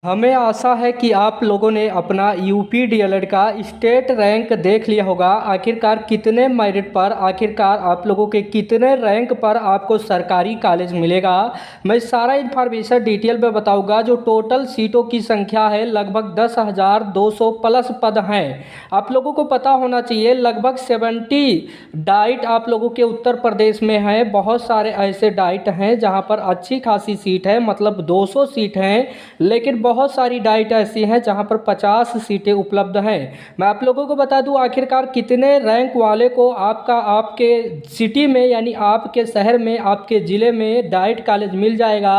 हमें आशा है कि आप लोगों ने अपना यूपी डीएलएड का स्टेट रैंक देख लिया होगा। आखिरकार कितने मेरिट पर, आखिरकार आप लोगों के कितने रैंक पर आपको सरकारी कॉलेज मिलेगा, मैं सारा इन्फॉर्मेशन डिटेल में बताऊंगा। जो टोटल सीटों की संख्या है लगभग 10,200 प्लस पद हैं। आप लोगों को पता होना चाहिए लगभग 70 डाइट आप लोगों के उत्तर प्रदेश में है। बहुत सारे ऐसे डाइट हैं जहां पर अच्छी खासी सीट है, मतलब 200 सीट हैं, लेकिन बहुत सारी डाइट ऐसी हैं जहां पर 50 सीटें उपलब्ध हैं। मैं आप लोगों को बता दूं आखिरकार कितने रैंक वाले को आपके सिटी में यानी आपके शहर में, आपके ज़िले में डाइट कॉलेज मिल जाएगा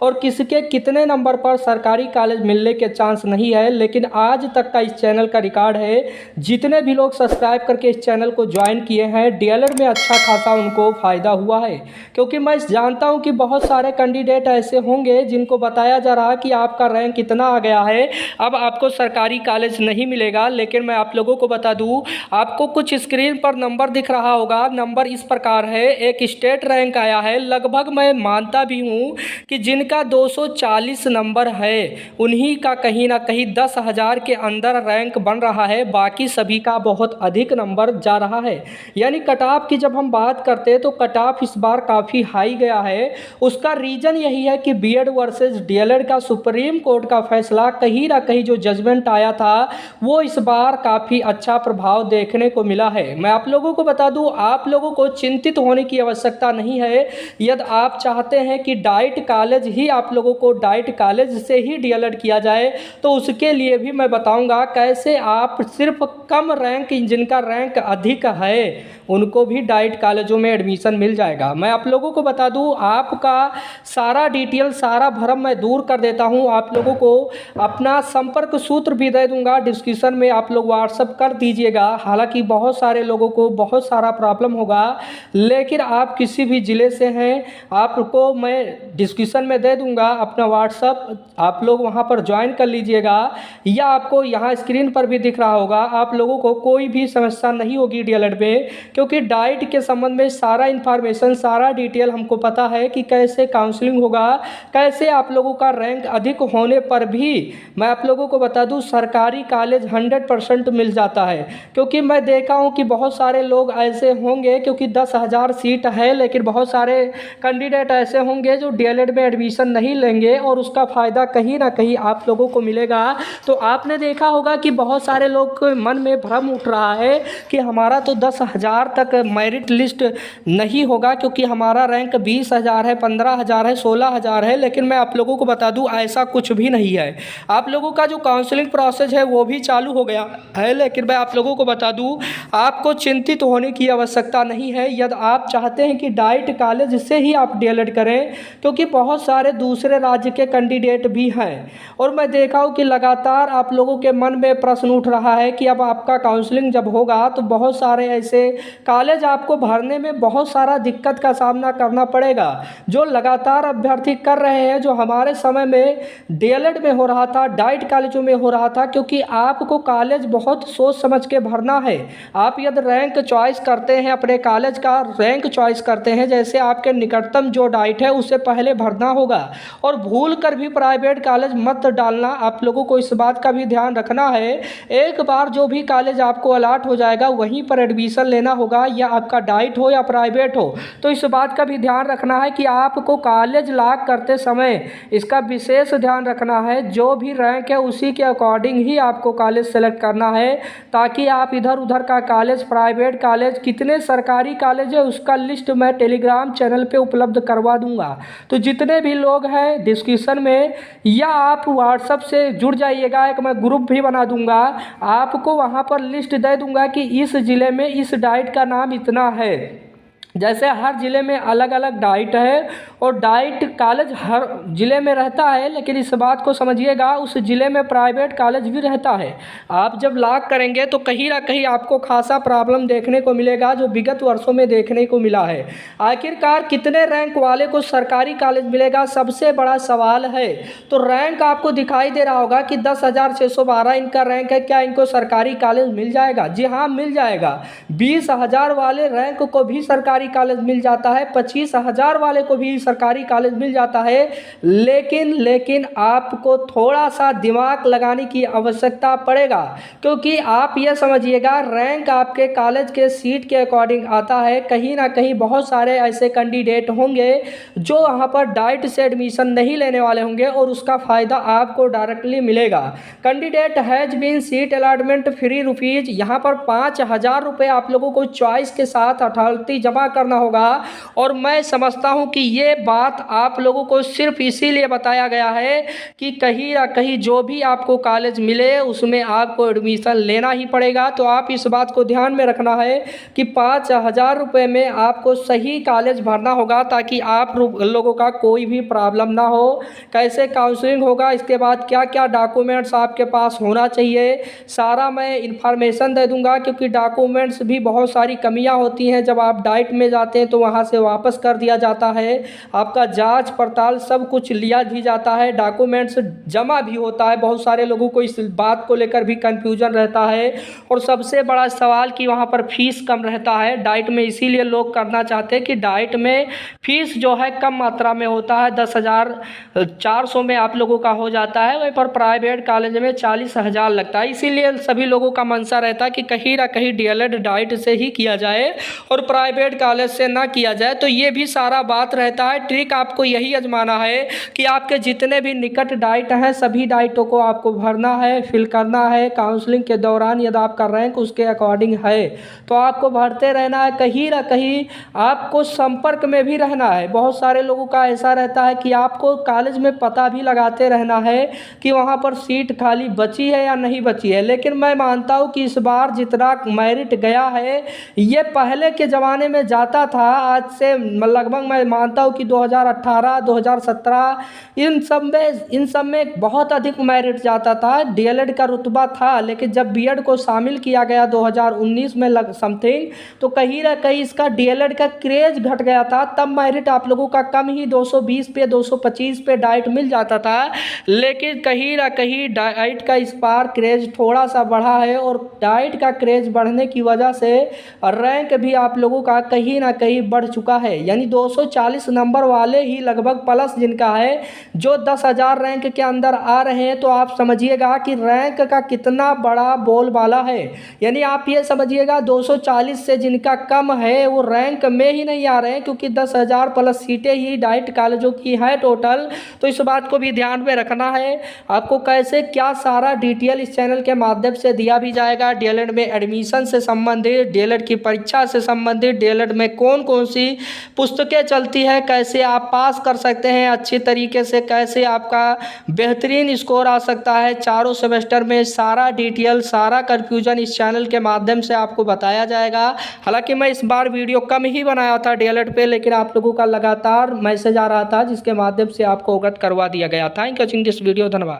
और किसके कितने नंबर पर सरकारी कॉलेज मिलने के चांस नहीं है। लेकिन आज तक का इस चैनल का रिकॉर्ड है, जितने भी लोग सब्सक्राइब करके इस चैनल को ज्वाइन किए हैं डीएलएड में अच्छा खासा उनको फ़ायदा हुआ है। क्योंकि मैं जानता हूँ कि बहुत सारे कैंडिडेट ऐसे होंगे जिनको बताया जा रहा है कि आपका रैंक कितना आ गया है, अब आपको सरकारी कॉलेज नहीं मिलेगा। लेकिन मैं आप लोगों को बता दूं, आपको कुछ स्क्रीन पर नंबर दिख रहा होगा। नंबर इस प्रकार है, एक स्टेट रैंक आया है, लगभग मैं मानता भी हूं कि जिनका 240 नंबर है उन्हीं का कहीं ना कहीं 10,000 के अंदर रैंक बन रहा है, बाकी सभी का बहुत अधिक नंबर जा रहा है। यानी कट ऑफ की जब हम बात करते हैं तो कट ऑफ इस बार काफ़ी हाई गया है। उसका रीज़न यही है कि बीएड वर्सेस डीएलएड का सुप्रीम कोर्ट का फैसला, कहीं ना कहीं जो जजमेंट आया था वो इस बार काफ़ी अच्छा प्रभाव देखने को मिला है। मैं आप लोगों को बता दूं, आप लोगों को चिंतित होने की आवश्यकता नहीं है। यदि आप चाहते हैं कि डाइट कॉलेज ही आप लोगों को डाइट कॉलेज से ही डीएलएड किया जाए तो उसके लिए भी मैं बताऊंगा कैसे आप सिर्फ कम रैंक, जिनका रैंक अधिक है उनको भी डाइट कॉलेजों में एडमिशन मिल जाएगा। मैं आप लोगों को बता दूं, आपका सारा डिटेल, सारा भरम मैं दूर कर देता हूं। आप लोगों को अपना संपर्क सूत्र भी दे दूंगा डिस्क्रिप्शन में, आप लोग व्हाट्सअप कर दीजिएगा। हालांकि बहुत सारे लोगों को बहुत सारा प्रॉब्लम होगा, लेकिन आप किसी भी ज़िले से हैं आपको मैं डिस्क्रिप्शन में दे दूंगा अपना व्हाट्सअप, आप लोग वहां पर ज्वाइन कर लीजिएगा। या आपको यहाँ स्क्रीन पर भी दिख रहा होगा, आप लोगों को कोई भी समस्या नहीं होगी डीएलएड में, क्योंकि डाइट के संबंध में सारा इन्फॉर्मेशन, सारा डिटेल हमको पता है कि कैसे काउंसलिंग होगा, कैसे आप लोगों का रैंक अधिक होने पर भी मैं आप लोगों को बता दूं सरकारी कॉलेज 100% मिल जाता है। क्योंकि मैं देखा हूं कि बहुत सारे लोग ऐसे होंगे, क्योंकि 10,000 सीट है, लेकिन बहुत सारे कैंडिडेट ऐसे होंगे जो डीएलएड में एडमिशन नहीं लेंगे और उसका फ़ायदा कहीं ना कहीं आप लोगों को मिलेगा। तो आपने देखा होगा कि बहुत सारे लोग के मन में भ्रम उठ रहा है कि हमारा तो 10,000 तक मेरिट लिस्ट नहीं होगा, क्योंकि हमारा रैंक 20,000 है, 15,000 है, 16,000 है। लेकिन मैं आप लोगों को बता दूं ऐसा कुछ भी नहीं है। आप लोगों का जो काउंसलिंग प्रोसेस है वो भी चालू हो गया है, लेकिन मैं आप लोगों को बता दूं आपको चिंतित होने की आवश्यकता नहीं है। यदि आप चाहते हैं कि डाइट कॉलेज से ही आप डीएलएड करें, क्योंकि बहुत सारे दूसरे राज्य के कैंडिडेट भी हैं और मैं देखा हूँ कि लगातार आप लोगों के मन में प्रश्न उठ रहा है कि अब आपका काउंसलिंग जब होगा तो बहुत सारे ऐसे कॉलेज आपको भरने में बहुत सारा दिक्कत का सामना करना पड़ेगा, जो लगातार अभ्यर्थी कर रहे हैं, जो हमारे समय में डीएलएड में हो रहा था, डाइट कॉलेजों में हो रहा था। क्योंकि आपको कॉलेज बहुत सोच समझ के भरना है। आप यदि रैंक चॉइस करते हैं, अपने कॉलेज का रैंक चॉइस करते हैं, जैसे आपके निकटतम जो डाइट है उसे पहले भरना होगा और भूल कर भी प्राइवेट कॉलेज मत डालना। आप लोगों को इस बात का भी ध्यान रखना है, एक बार जो भी कॉलेज आपको अलाट हो जाएगा वहीं पर एडमिशन लेना होगा, या आपका डाइट हो या प्राइवेट हो। तो इस बात का भी ध्यान रखना है कि आपको कॉलेज लॉक करते समय इसका विशेष ध्यान रखना है, जो भी रैंक है उसी के अकॉर्डिंग ही आपको कॉलेज सेलेक्ट करना है, ताकि आप इधर उधर का कॉलेज, प्राइवेट कॉलेज, कितने सरकारी कॉलेज है उसका लिस्ट मैं टेलीग्राम चैनल पे उपलब्ध करवा दूंगा। तो जितने भी लोग हैं डिस्क्रिप्शन में या आप व्हाट्सएप से जुड़ जाइएगा, एक मैं ग्रुप भी बना दूंगा, आपको वहाँ पर लिस्ट दे दूंगा कि इस ज़िले में इस डाइट का नाम इतना है। जैसे हर ज़िले में अलग अलग डाइट है और डाइट कॉलेज हर ज़िले में रहता है, लेकिन इस बात को समझिएगा उस ज़िले में प्राइवेट कॉलेज भी रहता है। आप जब लॉक करेंगे तो कहीं ना कहीं आपको खासा प्रॉब्लम देखने को मिलेगा, जो विगत वर्षों में देखने को मिला है। आखिरकार कितने रैंक वाले को सरकारी कॉलेज मिलेगा, सबसे बड़ा सवाल है। तो रैंक आपको दिखाई दे रहा होगा कि 10,612 इनका रैंक है, क्या इनको सरकारी कॉलेज मिल जाएगा? जी हाँ, मिल जाएगा। 20,000 वाले रैंक को भी सरकारी सरकारी कॉलेज मिल जाता है, 25,000 वाले को भी सरकारी कॉलेज मिल जाता है। लेकिन आपको थोड़ा सा दिमाग लगाने की आवश्यकता पड़ेगा, क्योंकि आप ये समझिएगा रैंक आपके कॉलेज के सीट के अकॉर्डिंग आता है। कहीं ना कहीं बहुत सारे ऐसे कैंडिडेट होंगे जो वहाँ पर डाइट से एडमिशन नहीं लेने वाले होंगे और उसका फ़ायदा आपको डायरेक्टली मिलेगा। Candidate has been seat allotment free rupees, यहाँ पर 5,000 रुपये आप लोगों को चॉइस के साथ अथॉरिटी जमा करना होगा। और मैं समझता हूँ कि ये बात आप लोगों को सिर्फ इसीलिए बताया गया है कि कहीं ना कहीं जो भी आपको कॉलेज मिले उसमें आपको एडमिशन लेना ही पड़ेगा। तो आप इस बात को ध्यान में रखना है कि 5,000 रुपये में आपको सही कॉलेज भरना होगा, ताकि आप लोगों का कोई भी प्रॉब्लम ना हो। कैसे काउंसलिंग होगा, इसके बाद क्या क्या डॉक्यूमेंट्स आपके पास होना चाहिए, सारा मैं इन्फॉर्मेशन दे दूंगा। क्योंकि डॉक्यूमेंट्स भी बहुत सारी कमियां होती हैं, जब आप डाइट में जाते हैं तो वहां से वापस कर दिया जाता है, आपका जांच पड़ताल सब कुछ लिया भी जाता है, डॉक्यूमेंट्स जमा भी होता है। बहुत सारे लोगों को इस बात को लेकर भी कंफ्यूजन रहता है। और सबसे बड़ा सवाल कि वहाँ पर फीस कम रहता है डाइट में, इसीलिए लोग करना चाहते हैं कि डाइट में फीस जो है कम मात्रा में होता है, 10,400 में आप लोगों का हो जाता है। वहीं पर प्राइवेट कॉलेज में 40,000 लगता है। इसीलिए सभी लोगों का मनसा रहता है कि कहीं ना कहीं डीएलएड डाइट से ही किया जाए और प्राइवेट कॉलेज से ना किया जाए। तो ये भी सारा बात रहता है। ट्रिक आपको यही आजमाना है कि आपके जितने भी निकट डाइट हैं सभी डाइटों को आपको भरना है, फिल करना है। काउंसलिंग के दौरान यदि आपका रैंक उसके अकॉर्डिंग है तो आपको भरते रहना है। कहीं ना कहीं आपको संपर्क में भी रहना है। बहुत सारे लोगों का ऐसा रहता है कि आपको कॉलेज में पता भी लगाते रहना है कि वहाँ पर सीट खाली बची है या नहीं बची है। लेकिन मैं मानता हूँ कि इस बार जितना मेरिट गया है ये पहले के ज़माने में जाता था, आज से लगभग मैं मानता हूँ कि 2018 2017 इन सब में बहुत अधिक मेरिट जाता था। डीएलएड का रुतबा था, लेकिन जब बीएड को शामिल किया गया 2019 में समथिंग, तो कहीं ना कहीं इसका डीएलएड का क्रेज घट गया था। तब मेरिट आप लोगों का कम ही 220 पे 225 पे डाइट मिल जाता था। लेकिन कहीं ना कहीं डाइट का इस बार क्रेज थोड़ा सा बढ़ा है, और डाइट का क्रेज बढ़ने की वजह से रैंक भी आप लोगों का कहीं ना कहीं बढ़ चुका है। यानी 240 नंबर वाले ही लगभग प्लस जिनका है, जो 10,000 रैंक के अंदर आ रहे हैं, तो आप समझिएगा कि रैंक का कितना बड़ा बोलबाला है। यानी आप ये समझिएगा 240 से जिनका कम है वो रैंक में ही नहीं आ रहे हैं, क्योंकि 10,000 प्लस सीटें ही डाइट कॉलेजों की हैं टोटल। तो इस बात को भी ध्यान में रखना है। आपको कैसे क्या सारा डिटेल इस चैनल के माध्यम से दिया भी जाएगा। डीएलएड में एडमिशन से संबंधित, डीएलएड की परीक्षा से संबंधित, डीएलएड में कौन कौन सी पुस्तकें चलती है, कैसे आप पास कर सकते हैं अच्छी तरीके से, कैसे आपका बेहतरीन स्कोर आ सकता है चारों सेमेस्टर में, सारा डिटेल सारा कन्फ्यूजन इस चैनल के माध्यम से आपको बताया जाएगा। हालांकि मैं इस बार वीडियो कम ही बनाया था डीएलएड पे, लेकिन आप लोगों का लगातार मैसेज आ रहा था जिसके माध्यम से आपको अवगत करवा दिया गया। Thank you watching this video, धन्यवाद।